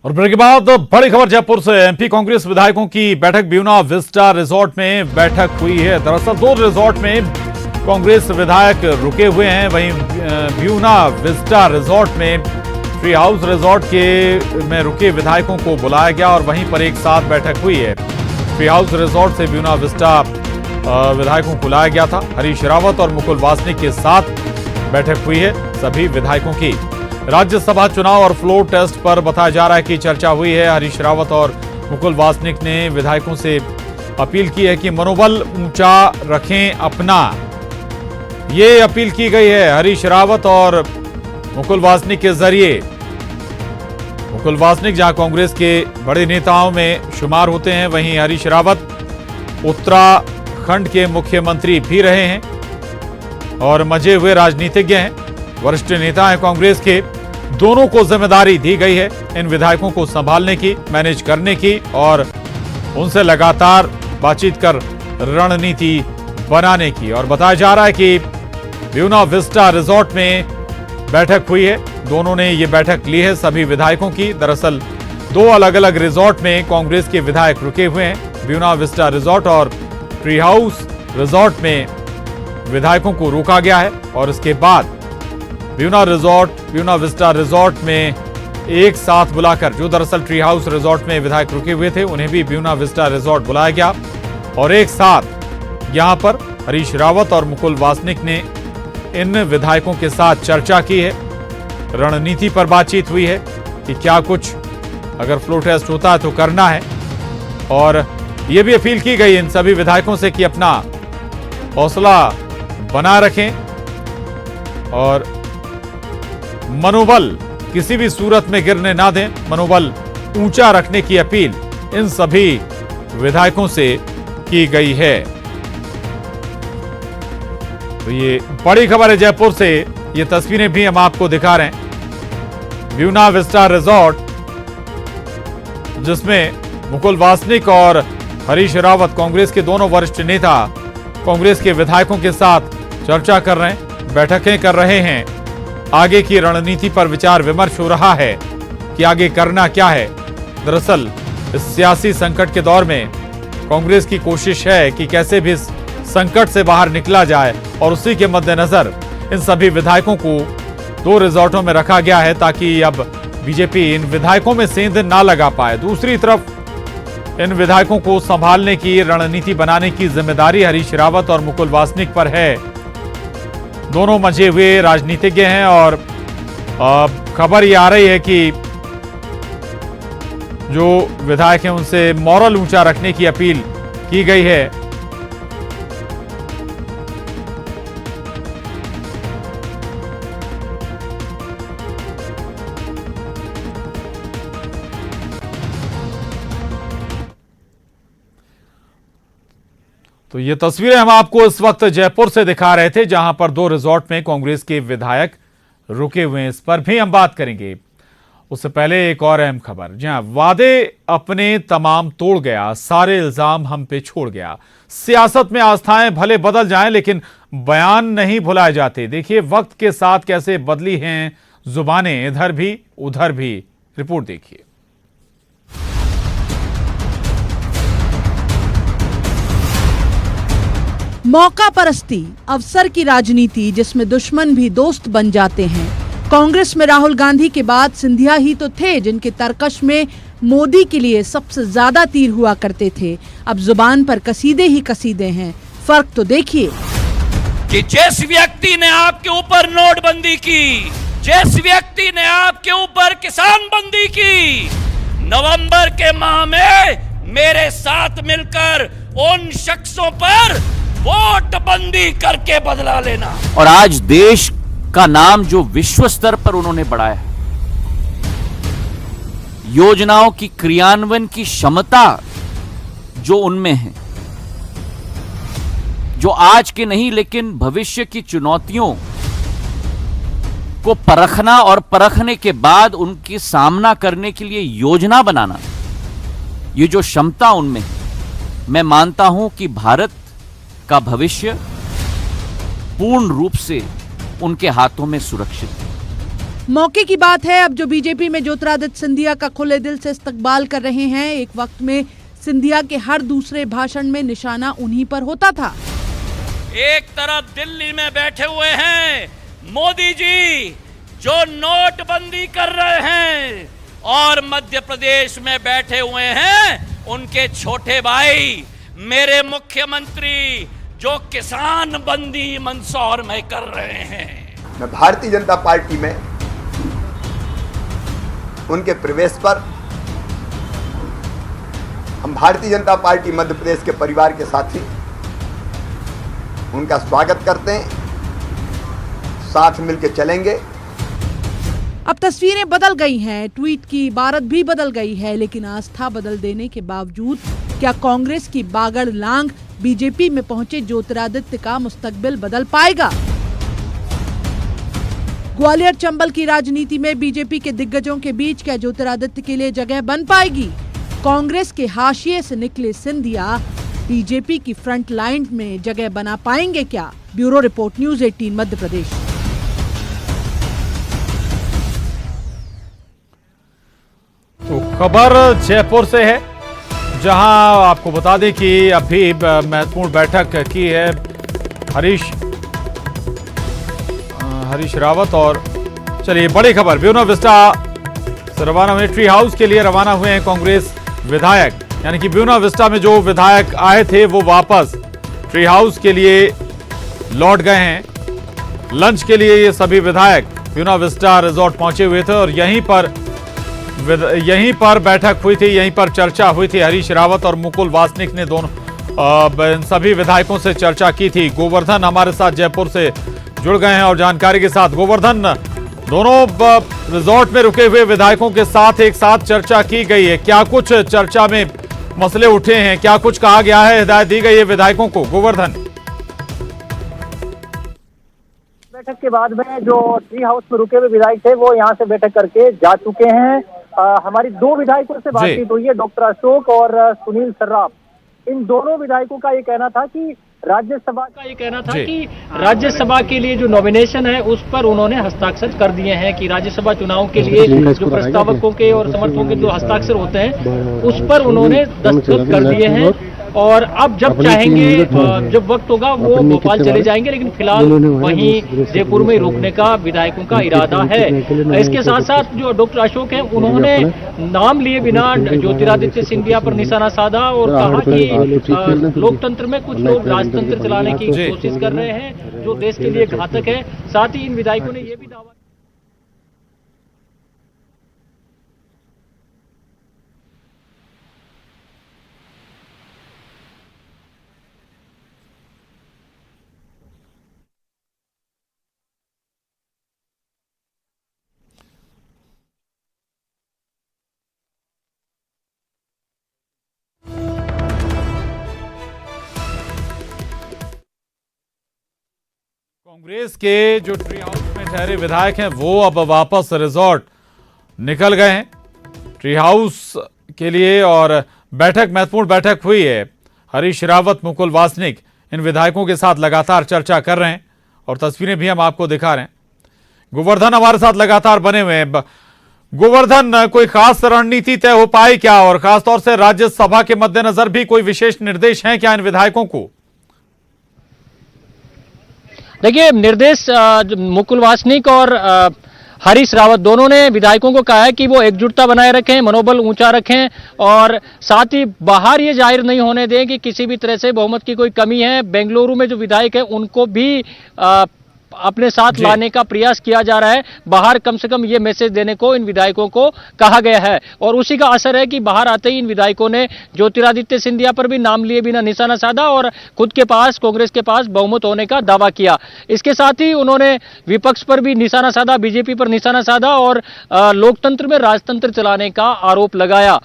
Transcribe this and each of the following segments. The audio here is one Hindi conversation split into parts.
और ब्रेक के बाद बड़ी खबर जयपुर से। एमपी कांग्रेस विधायकों की बैठक ब्यूना विस्टा रिजॉर्ट में बैठक हुई है। दरअसल 2 रिजॉर्ट में कांग्रेस विधायक रुके हुए हैं। वहीं ब्यूना विस्टा रिजॉर्ट में ट्री हाउस रिजॉर्ट में रुके विधायकों को बुलाया गया और वहीं पर एक साथ बैठक हुई है। ट्री हाउस रिजॉर्ट से ब्यूना विस्टा विधायकों को बुलाया गया था। हरीश रावत और मुकुल वासनिक के साथ बैठक हुई है सभी विधायकों की। राज्यसभा चुनाव और फ्लोर टेस्ट पर बताया जा रहा है कि चर्चा हुई है। हरीश रावत और मुकुल वासनिक ने विधायकों से अपील की है कि मनोबल ऊंचा रखें अपना। ये अपील की गई है हरीश रावत और मुकुल वासनिक के जरिए। मुकुल वासनिक जहां कांग्रेस के बड़े नेताओं में शुमार होते हैं, वहीं हरीश रावत उत्तराखंड के मुख्यमंत्री भी रहे हैं और मजे हुए राजनीतिज्ञ हैं, वरिष्ठ नेता हैं कांग्रेस के। दोनों को जिम्मेदारी दी गई है इन विधायकों को संभालने की, मैनेज करने की और उनसे लगातार बातचीत कर रणनीति बनाने की। और बताया जा रहा है कि ब्यूना विस्टा रिजॉर्ट में बैठक हुई है। दोनों ने ये बैठक ली है सभी विधायकों की। दरअसल 2 अलग अलग रिजॉर्ट में कांग्रेस के विधायक रुके हुए हैं। ब्यूना विस्टा रिजॉर्ट और ट्री हाउस रिजॉर्ट में विधायकों को रोका गया है और इसके बाद ब्यूना विस्टा रिजॉर्ट में एक साथ बुलाकर, जो दरअसल ट्री हाउस रिजॉर्ट में विधायक रुके हुए थे उन्हें भी ब्यूना विस्टा रिजॉर्ट बुलाया गया और एक साथ यहां पर हरीश रावत और मुकुल वासनिक ने इन विधायकों के साथ चर्चा की है। रणनीति पर बातचीत हुई है कि क्या कुछ अगर फ्लोर टेस्ट होता है तो करना है। और यह भी अपील की गई इन सभी विधायकों से कि अपना हौसला बना रखें और मनोबल किसी भी सूरत में गिरने ना दें। मनोबल ऊंचा रखने की अपील इन सभी विधायकों से की गई है। तो ये बड़ी खबर है जयपुर से। ये तस्वीरें भी हम आपको दिखा रहे हैं। ब्यूना विस्टा रिजॉर्ट जिसमें मुकुल वासनिक और हरीश रावत कांग्रेस के दोनों वरिष्ठ नेता कांग्रेस के विधायकों के साथ चर्चा कर रहे हैं, बैठकें कर रहे हैं। आगे की रणनीति पर विचार विमर्श हो रहा है कि आगे करना क्या है। दरअसल इस सियासी संकट के दौर में कांग्रेस की कोशिश है कि कैसे भी इस संकट से बाहर निकला जाए और उसी के मद्देनजर इन सभी विधायकों को 2 रिजॉर्टों में रखा गया है ताकि अब बीजेपी इन विधायकों में सेंध ना लगा पाए। दूसरी तरफ इन विधायकों को संभालने की, रणनीति बनाने की जिम्मेदारी हरीश रावत और मुकुल वासनिक पर है। दोनों मजे हुए राजनीतिज्ञ हैं और खबर ये आ रही है कि जो विधायक हैं उनसे मॉरल ऊंचा रखने की अपील की गई है। तो ये तस्वीरें हम आपको इस वक्त जयपुर से दिखा रहे थे, जहां पर 2 रिजॉर्ट में कांग्रेस के विधायक रुके हुए हैं। इस पर भी हम बात करेंगे। उससे पहले एक और अहम खबर, जहां वादे अपने तमाम तोड़ गया, सारे इल्जाम हम पे छोड़ गया। सियासत में आस्थाएं भले बदल जाएं लेकिन बयान नहीं भुलाए जाते। देखिए वक्त के साथ कैसे बदली हैं जुबानें, इधर भी उधर भी। रिपोर्ट देखिए। मौका परस्ती, अवसर की राजनीति जिसमें दुश्मन भी दोस्त बन जाते हैं। कांग्रेस में राहुल गांधी के बाद सिंधिया ही तो थे जिनके तरकश में मोदी के लिए सबसे ज्यादा तीर हुआ करते थे। अब जुबान पर कसीदे ही कसीदे हैं। फर्क तो देखिए कि जिस व्यक्ति ने आपके ऊपर नोटबंदी की, जिस व्यक्ति ने आपके ऊपर किसान बंदी की, नवंबर के माह में मेरे साथ मिलकर उन शख्सों पर वोट बंदी करके बदला लेना। और आज देश का नाम जो विश्व स्तर पर उन्होंने बढ़ाया, योजनाओं की क्रियान्वयन की क्षमता जो उनमें है, जो आज के नहीं लेकिन भविष्य की चुनौतियों को परखना और परखने के बाद उनकी सामना करने के लिए योजना बनाना, ये जो क्षमता उनमें, मैं मानता हूं कि भारत का भविष्य पूर्ण रूप से उनके हाथों में सुरक्षित है। मौके की बात है अब जो बीजेपी में ज्योतिरादित्य सिंधिया का खुले दिल से इस्तकबाल कर रहे हैं। एक वक्त में सिंधिया के हर दूसरे भाषण में निशाना उन्हीं पर होता था। एक तरफ दिल्ली में बैठे हुए हैं मोदी जी जो नोटबंदी कर रहे हैं, और मध्य प्रदेश में बैठे हुए हैं उनके छोटे भाई मेरे मुख्यमंत्री जो किसान बंदी मंदसौर में कर रहे हैं। मैं भारतीय जनता पार्टी में उनके प्रवेश पर हम भारतीय जनता पार्टी मध्य प्रदेश के परिवार के साथी उनका स्वागत करते हैं, साथ मिलकर चलेंगे। अब तस्वीरें बदल गई हैं, ट्वीट की इबारत भी बदल गई है, लेकिन आस्था बदल देने के बावजूद क्या कांग्रेस की बागड़ लांग बीजेपी में पहुंचे ज्योतिरादित्य का मुस्तकबिल बदल पाएगा? ग्वालियर चंबल की राजनीति में बीजेपी के दिग्गजों के बीच क्या ज्योतिरादित्य के लिए जगह बन पाएगी? कांग्रेस के हाशिए से निकले सिंधिया बीजेपी की फ्रंट लाइन में जगह बना पाएंगे क्या? Bureau report, news 18 Madhya Pradesh. तो खबर जयपुर से है, जहां आपको बता दें कि अभी महत्वपूर्ण बैठक की है हरीश रावत। और चलिए बड़ी खबर, ब्यूना विस्टा से रवाना हुए, ट्री हाउस के लिए रवाना हुए हैं कांग्रेस विधायक। यानी कि ब्यूना विस्टा में जो विधायक आए थे वो वापस ट्री हाउस के लिए लौट गए हैं। लंच के लिए ये सभी विधायक ब्यूना विस्टा रिजॉर्ट पहुंचे हुए थे और यहीं पर बैठक हुई थी, यहीं पर चर्चा हुई थी। हरीश रावत और मुकुल वासनिक ने दोनों सभी विधायकों से चर्चा की थी। गोवर्धन हमारे साथ जयपुर से जुड़ गए हैं और जानकारी के साथ। गोवर्धन, दोनों रिजॉर्ट में रुके हुए विधायकों के साथ एक साथ चर्चा की गई है, क्या कुछ चर्चा में मसले उठे हैं, क्या कुछ कहा गया है, हिदायत दी गई है विधायकों को? गोवर्धन, बैठक के बाद में जो ट्री हाउस में रुके हुए विधायक थे वो यहाँ से बैठक करके जा चुके हैं। हमारी दो विधायकों से बातचीत हुई है, डॉक्टर अशोक और सुनील सर्राफ। इन दोनों विधायकों का ये कहना था कि राज्यसभा के लिए जो नॉमिनेशन है उस पर उन्होंने हस्ताक्षर कर दिए हैं कि राज्यसभा चुनाव के लिए जो प्रस्तावकों के और समर्थकों के जो हस्ताक्षर होते हैं उस पर उन्होंने दस्तखत कर दिए हैं। और अब जब चाहेंगे, जब वक्त होगा वो भोपाल चले जाएंगे, लेकिन फिलहाल वहीं जयपुर में रुकने का विधायकों का इरादा है। इसके साथ साथ जो डॉक्टर अशोक हैं उन्होंने नाम लिए बिना ज्योतिरादित्य सिंधिया पर निशाना साधा और कहा कि लोकतंत्र में कुछ लोग राजतंत्र चलाने की कोशिश कर रहे हैं जो देश के लिए घातक है। साथ ही इन विधायकों ने यह भी दावा कांग्रेस के जो ट्री हाउस में ठहरे विधायक हैं वो अब वापस रिजॉर्ट निकल गए हैं ट्री हाउस के लिए और महत्वपूर्ण बैठक हुई है। हरीश रावत, मुकुल वासनिक इन विधायकों के साथ लगातार चर्चा कर रहे हैं और तस्वीरें भी हम आपको दिखा रहे हैं। गोवर्धन हमारे साथ लगातार बने हुए हैं। गोवर्धन, कोई खास रणनीति तय हो पाई क्या, और खासतौर से राज्यसभा के मद्देनजर भी कोई विशेष निर्देश हैं क्या इन विधायकों को? देखिए, निर्देश मुकुल वासनिक और हरीश रावत दोनों ने विधायकों को कहा है कि वो एकजुटता बनाए रखें, मनोबल ऊंचा रखें और साथ ही बाहर ये जाहिर नहीं होने दें कि किसी भी तरह से बहुमत की कोई कमी है। बेंगलुरु में जो विधायक है उनको भी अपने साथ लाने का प्रयास किया जा रहा है। बाहर कम से कम ये मैसेज देने को इन विधायकों को कहा गया है और उसी का असर है कि बाहर आते ही इन विधायकों ने ज्योतिरादित्य सिंधिया पर भी नाम लिए बिना निशाना साधा और खुद के पास, कांग्रेस के पास बहुमत होने का दावा किया। इसके साथ ही उन्होंने विपक्ष पर भी निशाना साधा, बीजेपी पर निशाना साधा और लोकतंत्र में राजतंत्र चलाने का आरोप लगाया।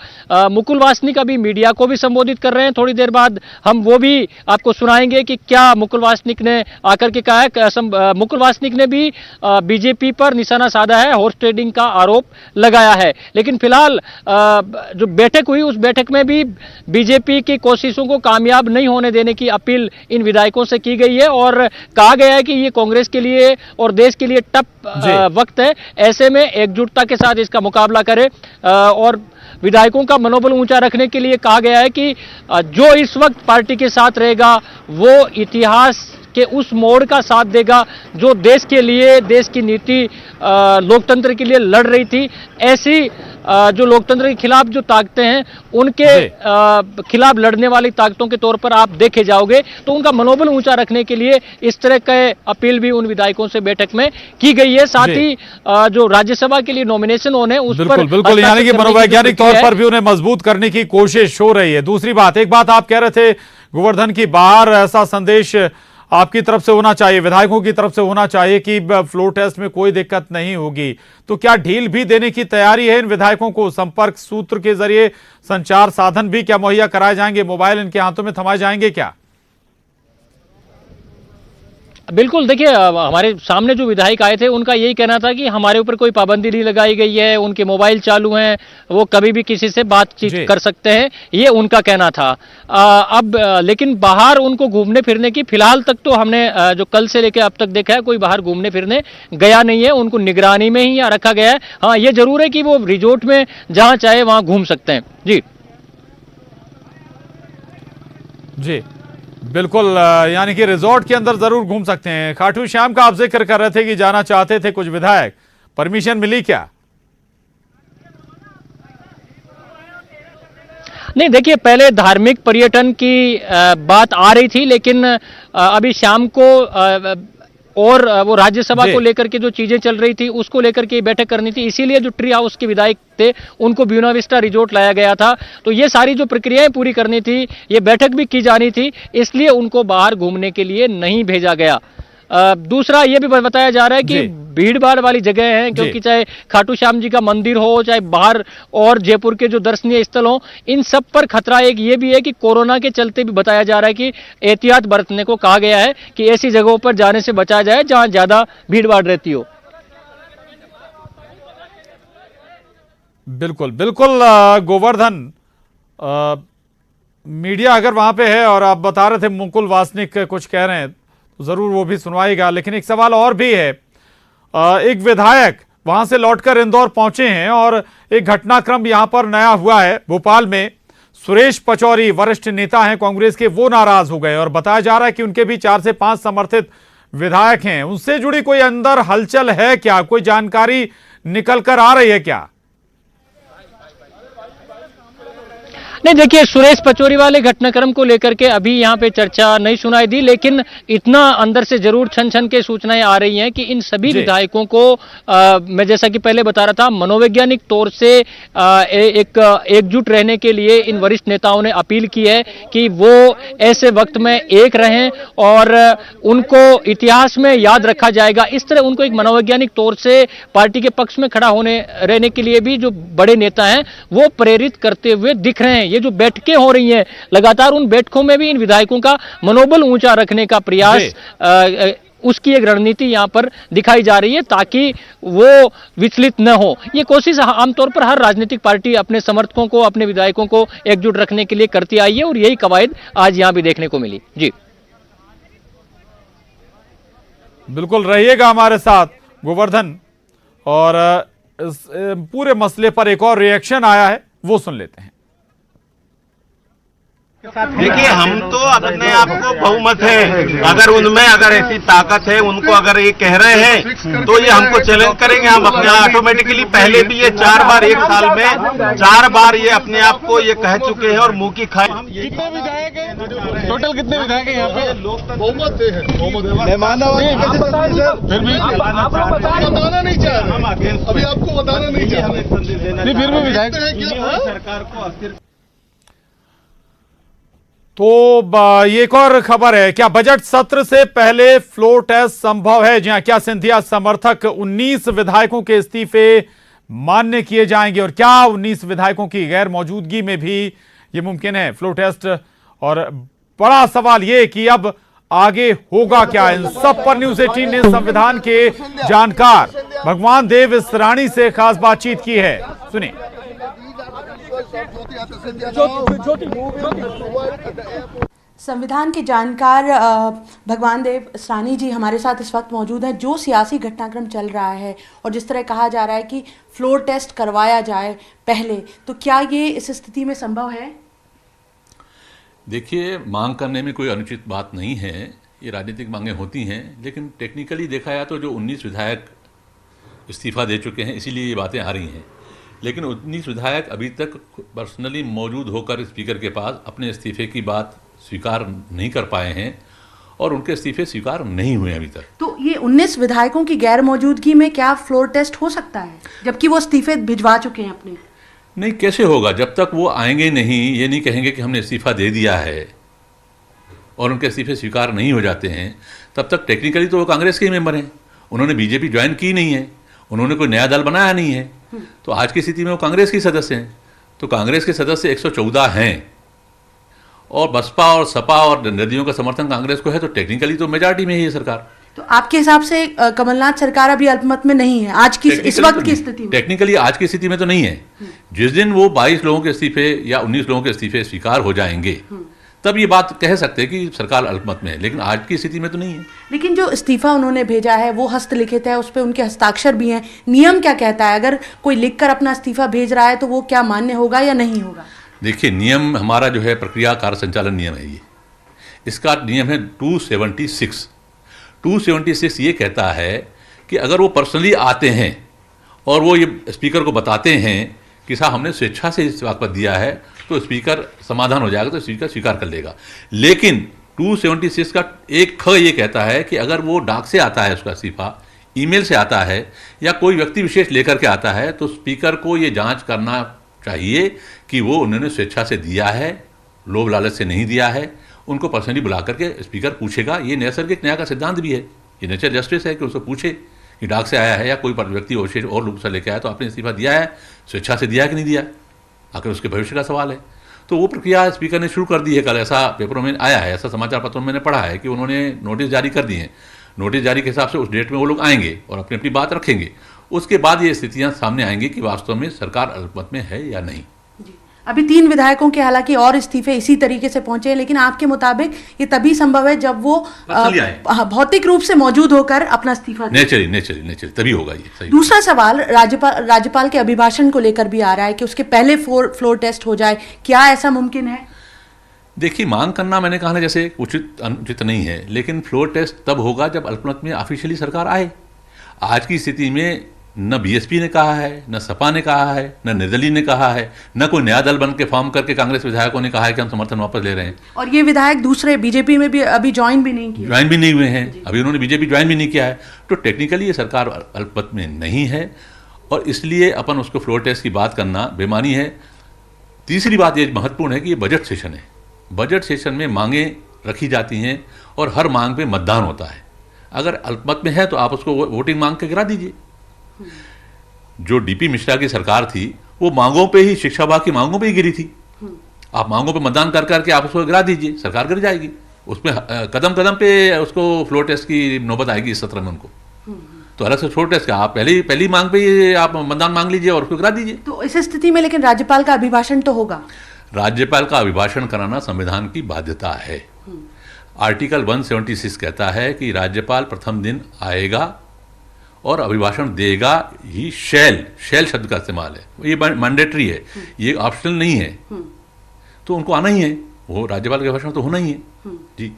मुकुल वासनिक अभी मीडिया को भी संबोधित कर रहे हैं, थोड़ी देर बाद हम वो भी आपको सुनाएंगे कि क्या मुकुल वासनिक ने आकर के कहा है। मुकुल वासनिक ने भी बीजेपी पर निशाना साधा है, हॉर्स ट्रेडिंग का आरोप लगाया है। लेकिन फिलहाल जो बैठक हुई उस बैठक में भी बीजेपी की कोशिशों को कामयाब नहीं होने देने की अपील इन विधायकों से की गई है और कहा गया है कि ये कांग्रेस के लिए और देश के लिए टफ वक्त है, ऐसे में एकजुटता के साथ इसका मुकाबला करे और विधायकों का मनोबल ऊंचा रखने के लिए कहा गया है कि जो इस वक्त पार्टी के साथ रहेगा वो इतिहास के उस मोड़ का साथ देगा जो देश के लिए, देश की नीति लोकतंत्र के लिए लड़ रही थी। ऐसी जो लोकतंत्र के खिलाफ जो ताकतें हैं उनके खिलाफ लड़ने वाली ताकतों के तौर पर आप देखे जाओगे तो उनका मनोबल ऊंचा रखने के लिए इस तरह का अपील भी उन विधायकों से बैठक में की गई है। साथ ही जो राज्यसभा के लिए नॉमिनेशन होने उस पर बिल्कुल यानी कि मनोवैज्ञानिक तौर पर भी उन्हें मजबूत करने की कोशिश हो रही है। दूसरी बात, एक बात आप कह रहे थे गोवर्धन की, बाहर ऐसा संदेश आपकी तरफ से होना चाहिए, विधायकों की तरफ से होना चाहिए कि फ्लोर टेस्ट में कोई दिक्कत नहीं होगी, तो क्या ढील भी देने की तैयारी है इन विधायकों को? संपर्क सूत्र के जरिए संचार साधन भी क्या मुहैया कराए जाएंगे? मोबाइल इनके हाथों में थमाए जाएंगे क्या? बिल्कुल, देखिए हमारे सामने जो विधायक आए थे उनका यही कहना था कि हमारे ऊपर कोई पाबंदी नहीं लगाई गई है, उनके मोबाइल चालू हैं, वो कभी भी किसी से बातचीत कर सकते हैं, ये उनका कहना था। अब लेकिन बाहर उनको घूमने फिरने की फिलहाल तक तो हमने जो कल से लेकर अब तक देखा है कोई बाहर घूमने फिरने गया नहीं है, उनको निगरानी में ही यहाँ रखा गया है। हाँ, ये जरूर है कि वो रिजॉर्ट में जहाँ चाहे वहाँ घूम सकते हैं। जी जी बिल्कुल, यानी कि रिजॉर्ट के अंदर जरूर घूम सकते हैं। खाटू श्याम का आप जिक्र कर रहे थे कि जाना चाहते थे कुछ विधायक, परमिशन मिली क्या? नहीं, देखिए पहले धार्मिक पर्यटन की बात आ रही थी, लेकिन अभी शाम को और वो राज्यसभा को लेकर के जो चीजें चल रही थी उसको लेकर के बैठक करनी थी, इसीलिए जो ट्री हाउस के विधायक थे उनको ब्यूना विस्टा रिजॉर्ट लाया गया था। तो ये सारी जो प्रक्रियाएं पूरी करनी थी, ये बैठक भी की जानी थी, इसलिए उनको बाहर घूमने के लिए नहीं भेजा गया। दूसरा ये भी बताया जा रहा है कि भीड़ भाड़ वाली जगह है, क्योंकि चाहे खाटू श्याम जी का मंदिर हो, चाहे बाहर और जयपुर के जो दर्शनीय स्थल हो, इन सब पर खतरा एक ये भी है कि कोरोना के चलते भी बताया जा रहा है कि एहतियात बरतने को कहा गया है कि ऐसी जगहों पर जाने से बचा जाए जहां ज्यादा भीड़ भाड़ रहती हो। बिल्कुल बिल्कुल गोवर्धन, मीडिया अगर वहां पे है और आप बता रहे थे मुकुल वासनिक कुछ कह रहे हैं तो जरूर वो भी सुनवाएगा, लेकिन एक सवाल और भी है। एक विधायक वहां से लौटकर इंदौर पहुंचे हैं और एक घटनाक्रम यहां पर नया हुआ है भोपाल में। सुरेश पचौरी वरिष्ठ नेता हैं कांग्रेस के, वो नाराज हो गए और बताया जा रहा है कि उनके भी 4 से 5 समर्थित विधायक हैं। उनसे जुड़ी कोई अंदर हलचल है क्या? कोई जानकारी निकल कर आ रही है क्या? नहीं, देखिए सुरेश पचौरी वाले घटनाक्रम को लेकर के अभी यहाँ पे चर्चा नहीं सुनाई दी, लेकिन इतना अंदर से जरूर छन छन के सूचनाएं आ रही हैं कि इन सभी विधायकों को मैं जैसा कि पहले बता रहा था, मनोवैज्ञानिक तौर से एकजुट रहने के लिए इन वरिष्ठ नेताओं ने अपील की है कि वो ऐसे वक्त में एक रहें और उनको इतिहास में याद रखा जाएगा। इस तरह उनको एक मनोवैज्ञानिक तौर से पार्टी के पक्ष में खड़ा होने रहने के लिए भी जो बड़े नेता हैं वो प्रेरित करते हुए दिख रहे हैं। ये जो बैठकें हो रही हैं लगातार, उन बैठकों में भी इन विधायकों का मनोबल ऊंचा रखने का प्रयास, उसकी एक रणनीति यहां पर दिखाई जा रही है ताकि वो विचलित न हो। ये कोशिश आमतौर पर हर राजनीतिक पार्टी अपने समर्थकों को, अपने विधायकों को एकजुट रखने के लिए करती आई है और यही कवायद आज यहां भी देखने को मिली। जी बिल्कुल, रहिएगा हमारे साथ गोवर्धन। और इस पूरे मसले पर एक और रिएक्शन आया है, वो सुन लेते हैं। देखिए, हम तो अपने आप को बहुमत है, अगर उनमें अगर ऐसी ताकत है, उनको अगर ये कह रहे हैं तो ये हमको चैलेंज करेंगे। हम अपने ऑटोमेटिकली पहले भी ये 4 बार एक साल में 4 बार ये अपने आप को ये कह चुके हैं और मुंह की खाए। कितने विधायक हैं टोटल? कितने विधायक हैं यहाँ पे? बहुमत है, मैं माना फिर भी बताना नहीं चाह रहे, अभी आपको बताना नहीं चाह रहे, फिर भी विधायक सरकार को अस्थिर। तो ये एक और खबर है, क्या बजट सत्र से पहले फ्लोर टेस्ट संभव है? जी हां, क्या सिंधिया समर्थक 19 विधायकों के इस्तीफे मान्य किए जाएंगे और क्या 19 विधायकों की गैर मौजूदगी में भी ये मुमकिन है फ्लोर टेस्ट? और बड़ा सवाल ये कि अब आगे होगा क्या? इन सब पर न्यूज 18 ने संविधान के जानकार भगवान देव इसरानी से खास बातचीत की है। सुनिए। संविधान के जानकार भगवान देव इसरानी जी हमारे साथ इस वक्त मौजूद हैं। जो सियासी घटनाक्रम चल रहा है और जिस तरह कहा जा रहा है कि फ्लोर टेस्ट करवाया जाए पहले, तो क्या ये इस स्थिति में संभव है? देखिए, मांग करने में कोई अनुचित बात नहीं है, ये राजनीतिक मांगें होती हैं, लेकिन टेक्निकली देखा जाए तो जो 19 विधायक इस्तीफा दे चुके हैं इसीलिए ये बातें आ रही हैं। लेकिन 19 विधायक अभी तक पर्सनली मौजूद होकर स्पीकर के पास अपने इस्तीफे की बात स्वीकार नहीं कर पाए हैं और उनके इस्तीफे स्वीकार नहीं हुए अभी तक। तो ये 19 विधायकों की गैर मौजूदगी में क्या फ्लोर टेस्ट हो सकता है, जबकि वो इस्तीफे भिजवा चुके हैं अपने? नहीं, कैसे होगा? जब तक वो आएंगे नहीं, ये नहीं कहेंगे कि हमने इस्तीफा दे दिया है और उनके इस्तीफे स्वीकार नहीं हो जाते हैं, तब तक टेक्निकली तो वो कांग्रेस के ही मेंबर हैं। उन्होंने बीजेपी ज्वाइन की नहीं है, उन्होंने कोई नया दल बनाया नहीं है, तो आज की स्थिति में वो कांग्रेस के सदस्य हैं। तो कांग्रेस के सदस्य 114 हैं और बसपा और सपा और निर्दलीयों का समर्थन कांग्रेस को है, तो टेक्निकली तो मेजॉरिटी में ही है सरकार। तो आपके हिसाब से कमलनाथ सरकार अभी अल्पमत में नहीं है आज की इस वक्त की स्थिति में? टेक्निकली आज की स्थिति में तो नहीं है। जिस दिन वो 22 लोगों के इस्तीफे या 19 लोगों के इस्तीफे स्वीकार हो जाएंगे तब ये बात कह सकते हैं कि सरकार अल्पमत में है, लेकिन आज की स्थिति में तो नहीं है। लेकिन जो इस्तीफा उन्होंने भेजा है वो हस्तलिखित है, उस पर उनके हस्ताक्षर भी हैं। नियम क्या कहता है? अगर कोई लिखकर अपना इस्तीफा भेज रहा है तो वो क्या मान्य होगा या नहीं होगा? देखिए, नियम हमारा जो है प्रक्रिया कार्य संचालन नियम है, ये इसका नियम है 276 ये कहता है कि अगर वो पर्सनली आते हैं और वो ये स्पीकर को बताते हैं कि साहब हमने स्वेच्छा से इस्तीफा पत्र दिया है, तो स्पीकर समाधान हो जाएगा, तो स्पीकर स्वीकार कर लेगा। लेकिन 276 का एक ख ये कहता है कि अगर वो डाक से आता है, उसका इस्तीफा ईमेल से आता है या कोई व्यक्ति विशेष लेकर के आता है, तो स्पीकर को ये जांच करना चाहिए कि वो उन्होंने स्वेच्छा से दिया है, लोभ लालच से नहीं दिया है। उनको पर्सनली बुला करके स्पीकर पूछेगा। ये नैसर्गिक न्याय का सिद्धांत भी है, ये नेचर जस्टिस है कि उसको पूछे कि डाक से आया है या कोई व्यक्ति विशेष और लोग से लेकर आया तो आपने इस्तीफा दिया है, स्वेच्छा से दिया कि नहीं दिया, आखिर उसके भविष्य का सवाल है। तो वो प्रक्रिया स्पीकर ने शुरू कर दी है। कल ऐसा पेपरों में आया है, ऐसा समाचार पत्रों में मैंने पढ़ा है कि उन्होंने नोटिस जारी कर दिए हैं। नोटिस जारी के हिसाब से उस डेट में वो लोग आएंगे और अपनी अपनी बात रखेंगे। उसके बाद ये स्थितियां सामने आएंगी कि वास्तव में सरकार अल्पमत में है या नहीं। अभी 3 विधायकों के हालांकि और इस्तीफे इसी तरीके से पहुंचे हैं, लेकिन आपके मुताबिक ये तभी संभव है जब वो भौतिक रूप से मौजूद होकर अपना इस्तीफा दें। नेचुरली तभी होगा ये। सही। दूसरा सवाल राज्यपाल के अभिभाषण को लेकर भी आ रहा है कि उसके पहले फ्लोर टेस्ट हो जाए, क्या ऐसा मुमकिन है? देखिए, मांग करना मैंने कहा ना जैसे अनुचित नहीं है, लेकिन फ्लोर टेस्ट तब होगा जब अल्पमत में ऑफिशियली सरकार आए। आज की स्थिति में न बीएसपी ने कहा है, न सपा ने कहा है, न निर्दलीय ने कहा है, न कोई नया दल बन के फॉर्म करके कांग्रेस विधायकों ने कहा है कि हम समर्थन वापस ले रहे हैं। और ये विधायक दूसरे बीजेपी में भी अभी ज्वाइन भी नहीं हुए हैं, अभी उन्होंने बीजेपी ज्वाइन भी नहीं किया है। तो टेक्निकली ये सरकार अल्पमत में नहीं है और इसलिए अपन उसको फ्लोर टेस्ट की बात करना बेमानी है। तीसरी बात ये महत्वपूर्ण है कि ये बजट सेशन है। बजट सेशन में मांगें रखी जाती हैं और हर मांग पे मतदान होता है। अगर अल्पमत में है तो आप उसको वोटिंग मांग के गिरा दीजिए। जो डीपी मिश्रा की सरकार थी वो मांगों पे ही, शिक्षा विभाग की मांगों पे ही गिरी थी। आप मांगों पे मतदान कर करके आप उसको गिरा दीजिए, सरकार गिर जाएगी। उसमें कदम कदम पे उसको फ्लोर टेस्ट की नौबत आएगी इस सत्र में उनको। तो अलग से फ्लोर टेस्ट का आप पहली मांग पे आप मतदान मांग लीजिए और उसको गिरा दीजिए। तो इस स्थिति में लेकिन राज्यपाल का अभिभाषण तो होगा। राज्यपाल का अभिभाषण कराना संविधान की बाध्यता है। आर्टिकल 176 कहता है कि राज्यपाल प्रथम दिन आएगा और अभिभाषण देगा ही। शैल शब्द का इस्तेमाल है, ये मैंडेटरी है, ये ऑप्शनल नहीं है। तो उनको आना ही है, वो राज्यपाल का अभिभाषण तो होना ही है। जी,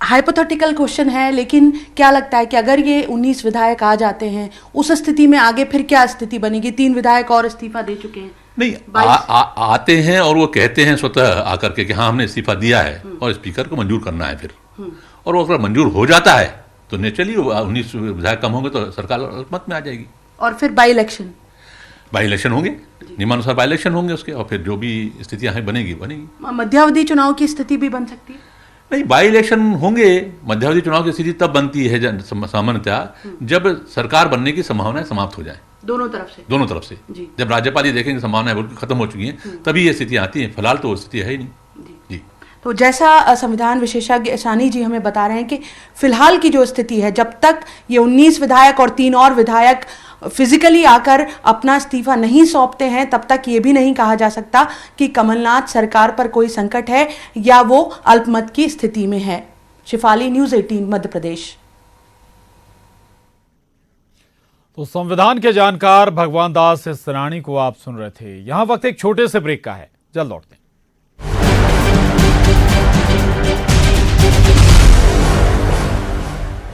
हाइपोथेटिकल क्वेश्चन है, लेकिन क्या लगता है कि अगर ये 19 विधायक आ जाते हैं उस स्थिति में आगे फिर क्या स्थिति बनेगी? 3 विधायक और इस्तीफा दे चुके हैं। नहीं, आते हैं और वो कहते हैं स्वतः आकर के कि हाँ हमने इस्तीफा दिया है और स्पीकर को मंजूर करना है फिर। और वो अगर मंजूर हो जाता है तो नेचुरली 19 विधायक कम होंगे तो सरकार अल्पमत में आ जाएगी। और फिर बाई इलेक्शन होंगे, नियमानुसार बाई इलेक्शन होंगे उसके, और फिर जो भी स्थितियां हैं बनेगी। मध्यावधि चुनाव की स्थिति भी बन सकती है। नहीं, बाई इलेक्शन होंगे। मध्यावधि चुनाव की स्थिति तब बनती है सामान्यतः जब सरकार बनने की संभावनाएं समाप्त हो जाए दोनों तरफ से। जब राज्यपाल ये देखेंगे संभावनाएं खत्म हो चुकी हैं तभी ये स्थितियां आती हैं। फिलहाल तो वो स्थिति है ही नहीं। जी। तो जैसा संविधान विशेषज्ञ सानी जी हमें बता रहे हैं कि फिलहाल की जो स्थिति है, जब तक ये 19 विधायक और 3 और विधायक फिजिकली आकर अपना इस्तीफा नहीं सौंपते हैं, तब तक ये भी नहीं कहा जा सकता कि कमलनाथ सरकार पर कोई संकट है या वो अल्पमत की स्थिति में है। शिफाली, न्यूज़ 18 मध्य प्रदेश। तो संविधान के जानकार भगवान दास सराणी को आप सुन रहे थे। यहां वक्त एक छोटे से ब्रेक का है, जल्द लौटते हैं।